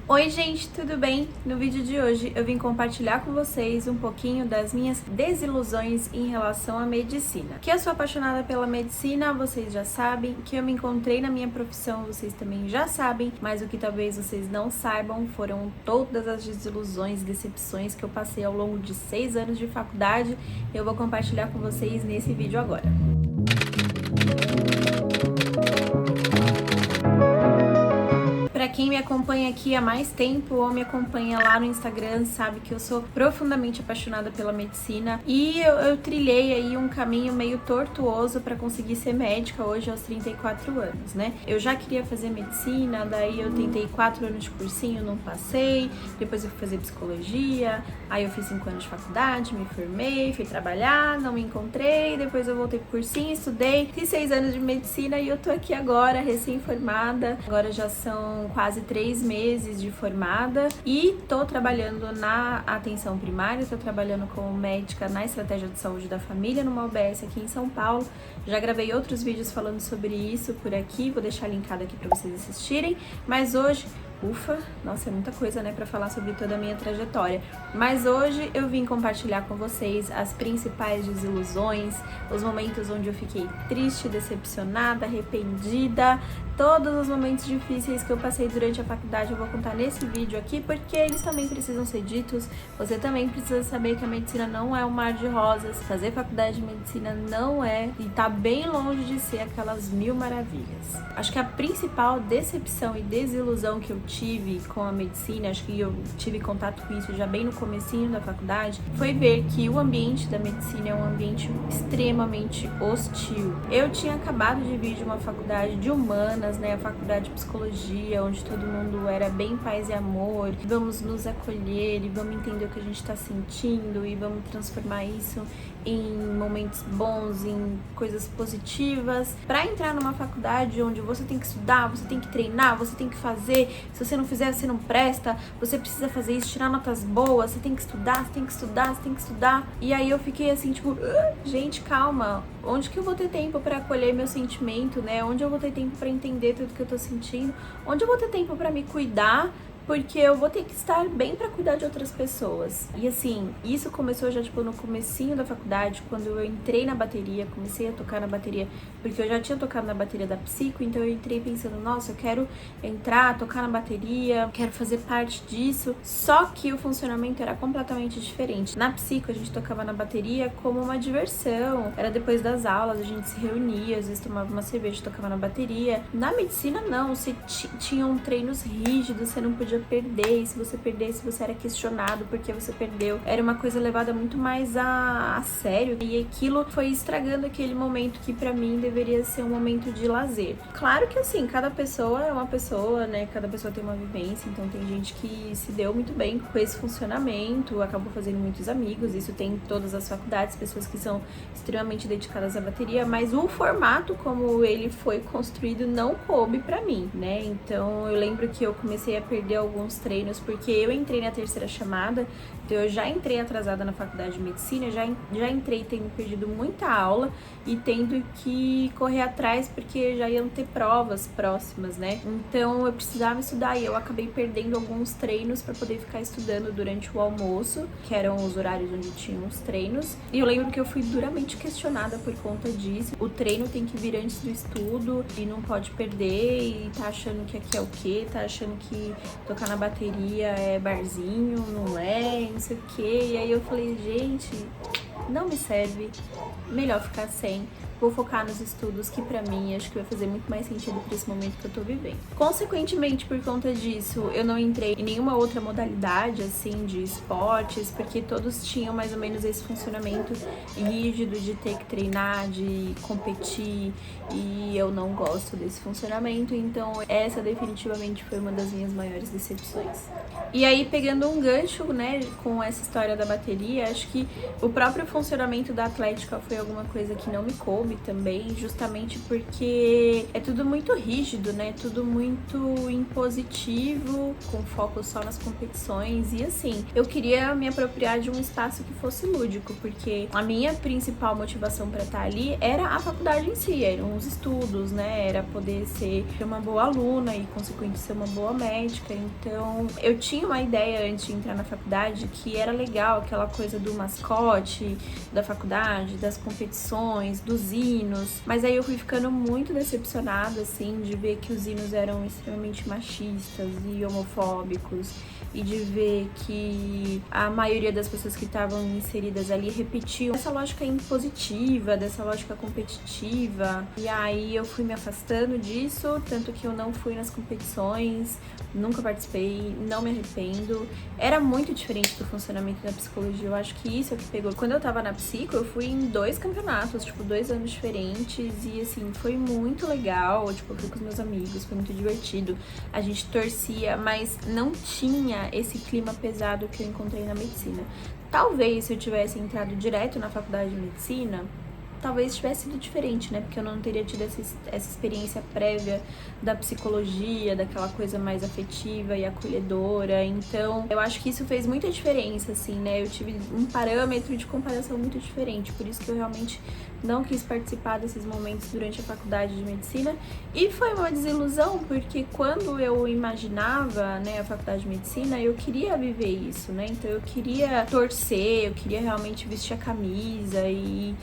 Oi gente, tudo bem? No vídeo de hoje eu vim compartilhar com vocês um pouquinho das minhas desilusões em relação à medicina. Que eu sou apaixonada pela medicina, vocês já sabem, que eu me encontrei na minha profissão, vocês também já sabem, mas o que talvez vocês não saibam foram todas as desilusões e decepções que eu passei ao longo de 6 anos de faculdade. Eu vou compartilhar com vocês nesse vídeo agora. Para quem me acompanha aqui há mais tempo ou me acompanha lá no Instagram, sabe que eu sou profundamente apaixonada pela medicina e eu trilhei aí um caminho meio tortuoso para conseguir ser médica hoje aos 34 anos, né? Eu já queria fazer medicina, daí eu tentei 4 anos de cursinho, não passei, depois eu fui fazer psicologia, aí eu fiz 5 anos de faculdade, me formei, fui trabalhar, não me encontrei, depois eu voltei pro cursinho, estudei, fiz 6 anos de medicina e eu tô aqui agora, recém-formada, agora já são quase 3 meses de formada e tô trabalhando na atenção primária, tô trabalhando como médica na estratégia de saúde da família numa UBS aqui em São Paulo. Já gravei outros vídeos falando sobre isso por aqui, vou deixar linkado aqui para vocês assistirem, mas hoje nossa, é muita coisa, né, pra falar sobre toda a minha trajetória. Mas hoje eu vim compartilhar com vocês as principais desilusões, os momentos onde eu fiquei triste, decepcionada, arrependida, todos os momentos difíceis que eu passei durante a faculdade eu vou contar nesse vídeo aqui, porque eles também precisam ser ditos. Você também precisa saber que a medicina não é um mar de rosas, fazer faculdade de medicina não é, e tá bem longe de ser aquelas mil maravilhas. Acho que a principal decepção e desilusão que eu tive com a medicina, acho que eu tive contato com isso já bem no comecinho da faculdade, foi ver que o ambiente da medicina é um ambiente extremamente hostil. Eu tinha acabado de vir de uma faculdade de humanas, né, a faculdade de psicologia, onde todo mundo era bem paz e amor, vamos nos acolher e vamos entender o que a gente está sentindo e vamos transformar isso em momentos bons, em coisas positivas, para entrar numa faculdade onde você tem que estudar, você tem que treinar, você tem que fazer, se você não fizer, você não presta, você precisa fazer isso, tirar notas boas, você tem que estudar, você tem que estudar, você tem que estudar. E aí eu fiquei assim, tipo, gente, calma, onde que eu vou ter tempo para acolher meu sentimento, né? Onde eu vou ter tempo para entender tudo que eu tô sentindo? Onde eu vou ter tempo para me cuidar? Porque eu vou ter que estar bem pra cuidar de outras pessoas. E assim, isso começou já tipo no comecinho da faculdade, quando eu entrei na bateria, comecei a tocar na bateria, porque eu já tinha tocado na bateria da psico, então eu entrei pensando, nossa, eu quero entrar, tocar na bateria, quero fazer parte disso. Só que o funcionamento era completamente diferente. Na psico a gente tocava na bateria como uma diversão, era depois das aulas, a gente se reunia, às vezes tomava uma cerveja e tocava na bateria. Na medicina não, você tinham treinos rígidos, você não podia perder, e se você perdesse você era questionado porque você perdeu, era uma coisa levada muito mais a sério, e aquilo foi estragando aquele momento que pra mim deveria ser um momento de lazer. Claro que assim, cada pessoa é uma pessoa, né, cada pessoa tem uma vivência, então tem gente que se deu muito bem com esse funcionamento, acabou fazendo muitos amigos, isso tem em todas as faculdades, pessoas que são extremamente dedicadas à bateria, mas o formato como ele foi construído não coube pra mim, né, então eu lembro que eu comecei a perder alguns treinos, porque eu entrei na terceira chamada, então eu já entrei atrasada na faculdade de medicina, já entrei tendo perdido muita aula e tendo que correr atrás porque já iam ter provas próximas, né? Então eu precisava estudar e eu acabei perdendo alguns treinos para poder ficar estudando durante o almoço, que eram os horários onde tinham os treinos. E eu lembro que eu fui duramente questionada por conta disso. O treino tem que vir antes do estudo e não pode perder, e tá achando que aqui é o quê? Tá achando que tocar na bateria é barzinho, não é, não sei o que. E aí eu falei, gente, não me serve, melhor ficar sem. Vou focar nos estudos, que pra mim acho que vai fazer muito mais sentido pra esse momento que eu tô vivendo. Consequentemente, por conta disso, eu não entrei em nenhuma outra modalidade, assim, de esportes, porque todos tinham mais ou menos esse funcionamento rígido de ter que treinar, de competir, e eu não gosto desse funcionamento, então essa definitivamente foi uma das minhas maiores decepções. E aí, pegando um gancho, né, com essa história da bateria, acho que o próprio funcionamento da atlética foi alguma coisa que não me coube, coube também, justamente porque é tudo muito rígido, né? Tudo muito impositivo, com foco só nas competições. E assim, eu queria me apropriar de um espaço que fosse lúdico, porque a minha principal motivação para estar ali era a faculdade em si, eram os estudos, né? Era poder ser uma boa aluna e, consequentemente, ser uma boa médica. Então, eu tinha uma ideia antes de entrar na faculdade que era legal aquela coisa do mascote da faculdade, das competições, dos hinos, mas aí eu fui ficando muito decepcionada, assim, de ver que os hinos eram extremamente machistas e homofóbicos, e de ver que a maioria das pessoas que estavam inseridas ali repetiam essa lógica impositiva, dessa lógica competitiva. E aí eu fui me afastando disso, tanto que eu não fui nas competições, nunca participei, não me arrependo. Era muito diferente do funcionamento da psicologia, eu acho que isso é o que pegou. Quando eu tava na psico, eu fui em 2 campeonatos, tipo, 2 anos diferentes, e assim, foi muito legal, tipo, eu fui com os meus amigos, foi muito divertido. A gente torcia, mas não tinha esse clima pesado que eu encontrei na medicina. Talvez se eu tivesse entrado direto na faculdade de medicina, talvez tivesse sido diferente, né? Porque eu não teria tido essa experiência prévia da psicologia, daquela coisa mais afetiva e acolhedora. Então, eu acho que isso fez muita diferença, assim, né? Eu tive um parâmetro de comparação muito diferente, por isso que eu realmente não quis participar desses momentos durante a faculdade de medicina. E foi uma desilusão, porque quando eu imaginava, né, a faculdade de medicina, eu queria viver isso, né? Então eu queria torcer, eu queria realmente vestir a camisa e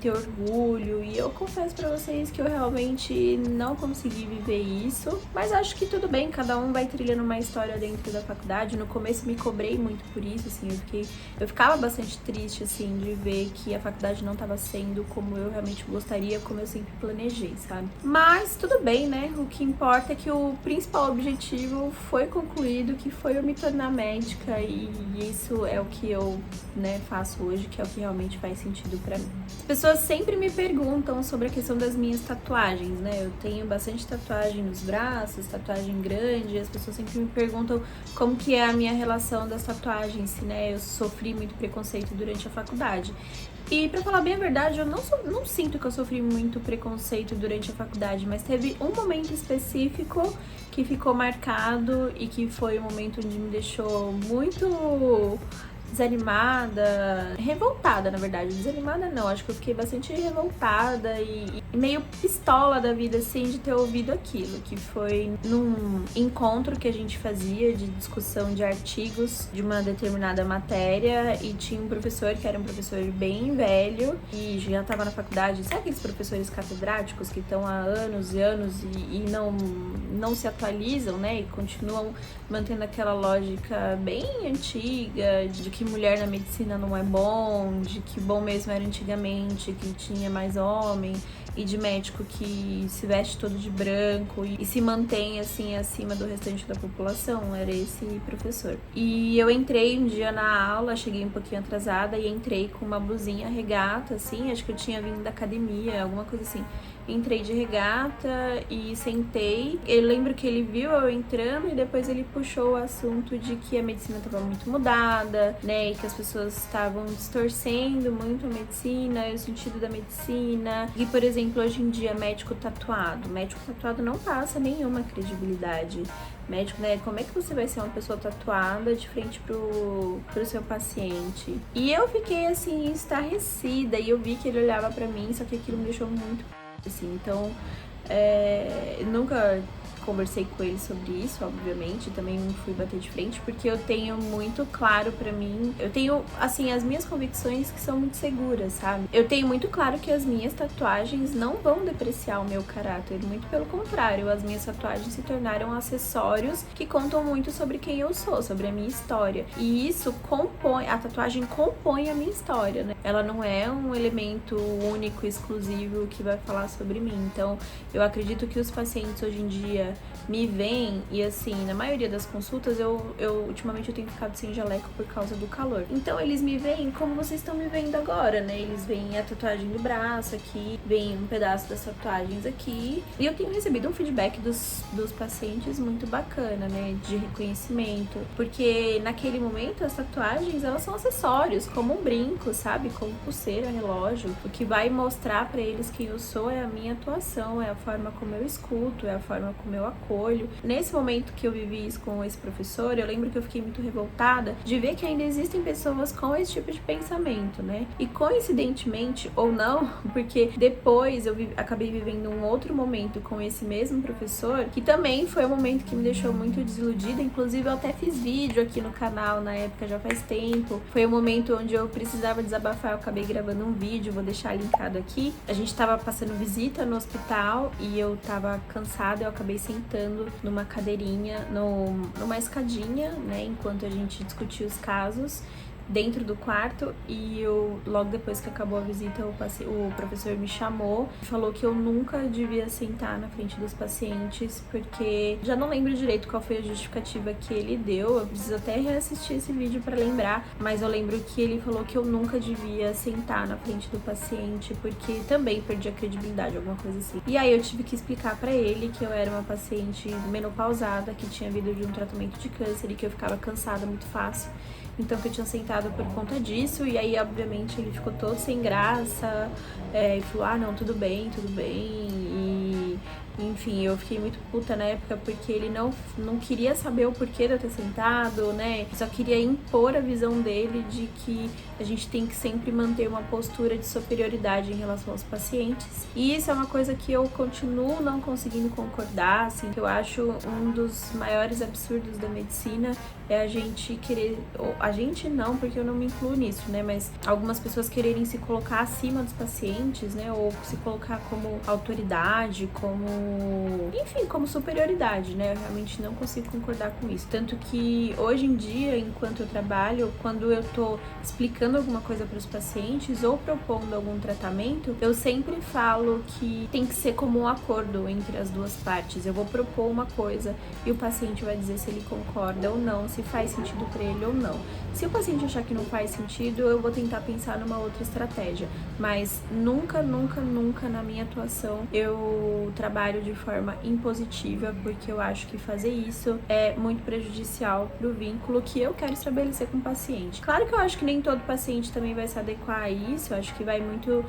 ter orgulho. E eu confesso pra vocês que eu realmente não consegui viver isso. Mas acho que tudo bem, cada um vai trilhando uma história dentro da faculdade. No começo me cobrei muito por isso, assim, eu ficava bastante triste, assim, de ver que a faculdade não estava sendo como eu realmente gostaria, como eu sempre planejei, sabe? Mas tudo bem, né? O que importa é que o principal objetivo foi concluído, que foi eu me tornar médica, e isso é o que eu, né, faço hoje, que é o que realmente faz sentido pra mim. As pessoas sempre me perguntam sobre a questão das minhas tatuagens, né? Eu tenho bastante tatuagem nos braços, tatuagem grande, e as pessoas sempre me perguntam como que é a minha relação das tatuagens, se, né, eu sofri muito preconceito durante a faculdade. E pra falar bem a verdade, eu não sinto que eu sofri muito preconceito durante a faculdade, mas teve um momento específico que ficou marcado e que foi um momento onde me deixou muito desanimada, revoltada, na verdade. Desanimada não, acho que eu fiquei bastante revoltada e meio pistola da vida, assim, de ter ouvido aquilo, que foi num encontro que a gente fazia de discussão de artigos de uma determinada matéria, e tinha um professor que era um professor bem velho e já estava na faculdade. Sabe aqueles professores catedráticos que estão há anos e anos e não se atualizam, né, e continuam mantendo aquela lógica bem antiga de que mulher na medicina não é bom, de que bom mesmo era antigamente, que tinha mais homem, e de médico que se veste todo de branco e se mantém, assim, acima do restante da população. Era esse professor. E eu entrei um dia na aula, cheguei um pouquinho atrasada e entrei com uma blusinha regata, assim, acho que eu tinha vindo da academia, alguma coisa assim. Entrei de regata e sentei. Eu lembro que ele viu eu entrando e depois ele puxou o assunto de que a medicina estava muito mudada, né? E que as pessoas estavam distorcendo muito a medicina e o sentido da medicina. E, por exemplo, hoje em dia, médico tatuado não passa nenhuma credibilidade. Médico, né? Como é que você vai ser uma pessoa tatuada de frente pro seu paciente? E eu fiquei, assim, estarrecida, e eu vi que ele olhava pra mim, só que aquilo me deixou muito assim. Então, nunca conversei com ele sobre isso, obviamente, também não fui bater de frente, porque eu tenho muito claro pra mim, eu tenho, assim, as minhas convicções que são muito seguras, sabe? Eu tenho muito claro que as minhas tatuagens não vão depreciar o meu caráter, muito pelo contrário, as minhas tatuagens se tornaram acessórios que contam muito sobre quem eu sou, sobre a minha história, e isso compõe, a tatuagem compõe a minha história, né? Ela não é um elemento único, exclusivo, que vai falar sobre mim. Então, eu acredito que os pacientes hoje em dia me veem, e assim, na maioria das consultas, eu ultimamente eu tenho ficado sem jaleco por causa do calor. Então eles me veem como vocês estão me vendo agora, né? Eles veem a tatuagem do braço aqui, vem um pedaço das tatuagens aqui. E eu tenho recebido um feedback dos pacientes muito bacana, né, de reconhecimento, porque naquele momento as tatuagens, elas são acessórios, como um brinco, sabe, como pulseira, relógio. O que vai mostrar pra eles quem eu sou é a minha atuação, é a forma como eu escuto, é a forma como eu acolho. Nesse momento que eu vivi isso com esse professor, eu lembro que eu fiquei muito revoltada de ver que ainda existem pessoas com esse tipo de pensamento, né? E coincidentemente, ou não, porque depois eu acabei vivendo um outro momento com esse mesmo professor, que também foi um momento que me deixou muito desiludida. Inclusive eu até fiz vídeo aqui no canal na época, já faz tempo. Foi um momento onde eu precisava desabafar, eu acabei gravando um vídeo, vou deixar linkado aqui. A gente tava passando visita no hospital e eu tava cansada, eu acabei sentando numa cadeirinha, numa escadinha, né, enquanto a gente discutia os casos dentro do quarto, e logo depois que acabou a visita, o professor me chamou e falou que eu nunca devia sentar na frente dos pacientes, porque já não lembro direito qual foi a justificativa que ele deu, eu preciso até reassistir esse vídeo pra lembrar, mas eu lembro que ele falou que eu nunca devia sentar na frente do paciente, porque também perdi a credibilidade, alguma coisa assim. E aí eu tive que explicar pra ele que eu era uma paciente menopausada, que tinha vindo de um tratamento de câncer e que eu ficava cansada muito fácil, então que eu tinha sentado por conta disso. E aí obviamente ele ficou todo sem graça, e falou, ah não, tudo bem, e enfim, eu fiquei muito puta na época, porque ele não queria saber o porquê de eu ter sentado, né, só queria impor a visão dele de que a gente tem que sempre manter uma postura de superioridade em relação aos pacientes. E isso é uma coisa que eu continuo não conseguindo concordar, assim, que eu acho um dos maiores absurdos da medicina é a gente querer, ou a gente não, porque eu não me incluo nisso, né, mas algumas pessoas quererem se colocar acima dos pacientes, né, ou se colocar como autoridade, enfim, como superioridade, né, eu realmente não consigo concordar com isso. Tanto que hoje em dia, enquanto eu trabalho, quando eu tô explicando alguma coisa para os pacientes ou propondo algum tratamento, eu sempre falo que tem que ser como um acordo entre as duas partes. Eu vou propor uma coisa e o paciente vai dizer se ele concorda ou não, se faz sentido para ele ou não. Se o paciente achar que não faz sentido, eu vou tentar pensar numa outra estratégia, mas nunca, nunca, nunca na minha atuação eu trabalho de forma impositiva, porque eu acho que fazer isso é muito prejudicial pro vínculo que eu quero estabelecer com o paciente. Claro que eu acho que nem todo paciente também vai se adequar a isso, eu acho que vai muito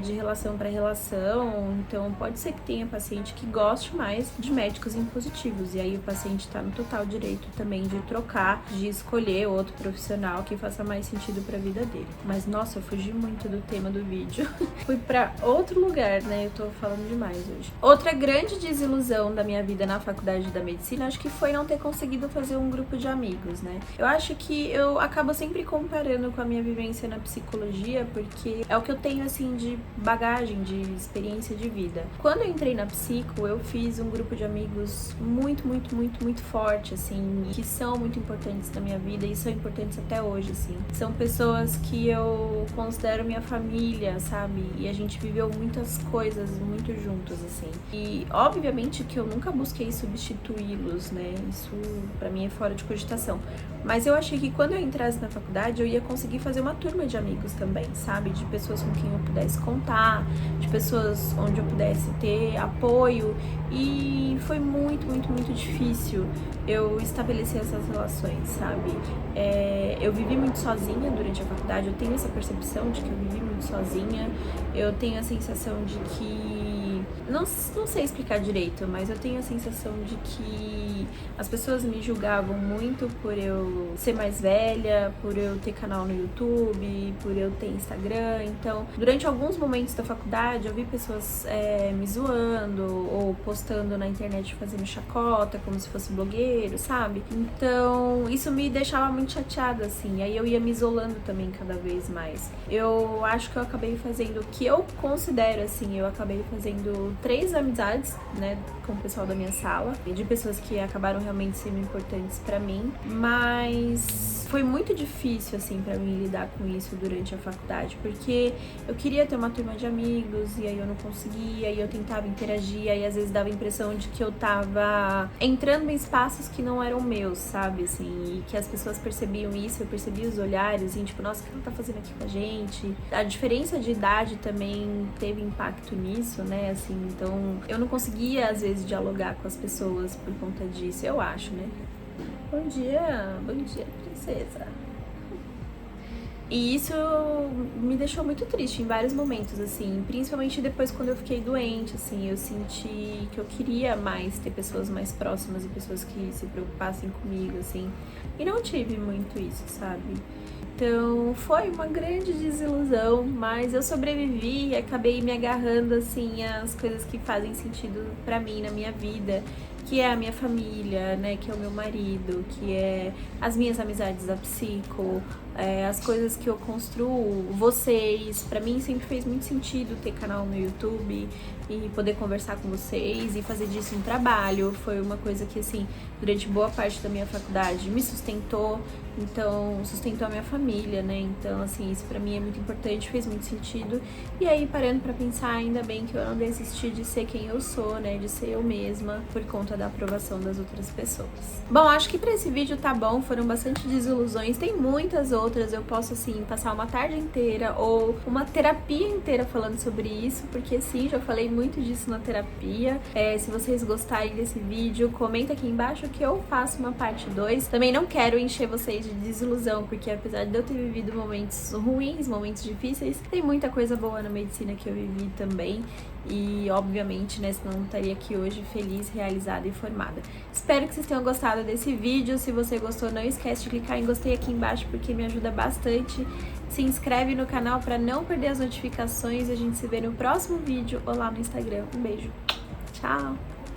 de relação para relação, então pode ser que tenha paciente que goste mais de médicos impositivos, e aí o paciente tá no total direito também de trocar, de escolher outro profissional que faça mais sentido pra vida dele. Mas nossa, eu fugi muito do tema do vídeo. Fui pra outro lugar, né? Eu tô falando demais hoje. Outra grande desilusão da minha vida na faculdade da medicina, acho que foi não ter conseguido fazer um grupo de amigos, né? Eu acho que eu acabo sempre comparando com a minha vivência na psicologia, porque é o que eu tenho, assim, de bagagem, de experiência de vida. Quando eu entrei na psico, eu fiz um grupo de amigos muito, muito, muito, muito forte, assim, que são muito importantes na minha vida e são importantes até hoje, assim. São pessoas que eu considero minha família, sabe? E a gente viveu muitas coisas muito juntos, assim. E obviamente que eu nunca busquei substituí-los, né? Isso pra mim é fora de cogitação. Mas eu achei que quando eu entrasse na faculdade eu ia conseguir fazer uma turma de amigos também, sabe? De pessoas com quem eu pudesse contar, de pessoas onde eu pudesse ter apoio. E foi muito, muito, muito difícil eu estabelecer essas relações, sabe? Eu vivi muito sozinha durante a faculdade, eu tenho essa percepção de que eu vivi muito sozinha, eu tenho a sensação de que... Não sei explicar direito, mas eu tenho a sensação de que as pessoas me julgavam muito por eu ser mais velha, por eu ter canal no YouTube, por eu ter Instagram. Então, durante alguns momentos da faculdade, eu vi pessoas me zoando ou postando na internet fazendo chacota, como se fosse blogueiro, sabe? Então, isso me deixava muito chateada, assim. Aí eu ia me isolando também cada vez mais. Eu acho que eu acabei fazendo o que eu considero, assim, eu acabei fazendo 3 amizades, né, com o pessoal da minha sala, de pessoas que acabaram realmente sendo importantes pra mim, mas foi muito difícil, assim, pra mim lidar com isso durante a faculdade, porque eu queria ter uma turma de amigos, e aí eu não conseguia, e eu tentava interagir, aí às vezes dava a impressão de que eu tava entrando em espaços que não eram meus, sabe, assim, e que as pessoas percebiam isso, eu percebia os olhares, e tipo, nossa, o que ela tá fazendo aqui com a gente? A diferença de idade também teve impacto nisso, né, assim, então eu não conseguia, às vezes, dialogar com as pessoas por conta disso, eu acho, né. Bom dia, princesa. E isso me deixou muito triste em vários momentos, assim, principalmente depois quando eu fiquei doente, assim, eu senti que eu queria mais ter pessoas mais próximas e pessoas que se preocupassem comigo, assim, e não tive muito isso, sabe? Então foi uma grande desilusão, mas eu sobrevivi e acabei me agarrando, assim, às coisas que fazem sentido pra mim na minha vida, que é a minha família, né, que é o meu marido, que é as minhas amizades da psico, as coisas que eu construo, vocês. Pra mim sempre fez muito sentido ter canal no YouTube e poder conversar com vocês e fazer disso um trabalho. Foi uma coisa que, assim, durante boa parte da minha faculdade me sustentou, então sustentou a minha família, né? Então, assim, isso pra mim é muito importante, fez muito sentido. E aí, parando pra pensar, ainda bem que eu não desisti de ser quem eu sou, né? De ser eu mesma, por conta da aprovação das outras pessoas. Bom, acho que pra esse vídeo tá bom, foram bastante desilusões, tem muitas outras, eu posso, assim, passar uma tarde inteira ou uma terapia inteira falando sobre isso, porque sim, já falei muito disso na terapia. Se vocês gostarem desse vídeo, comenta aqui embaixo que eu faço uma parte 2. Também não quero encher vocês de desilusão, porque apesar de eu ter vivido momentos ruins, momentos difíceis, tem muita coisa boa na medicina que eu vivi também. E, obviamente, né, senão não estaria aqui hoje feliz, realizada e formada. Espero que vocês tenham gostado desse vídeo. Se você gostou, não esquece de clicar em gostei aqui embaixo, porque me ajuda bastante. Se inscreve no canal para não perder as notificações. A gente se vê no próximo vídeo ou lá no Instagram. Um beijo. Tchau!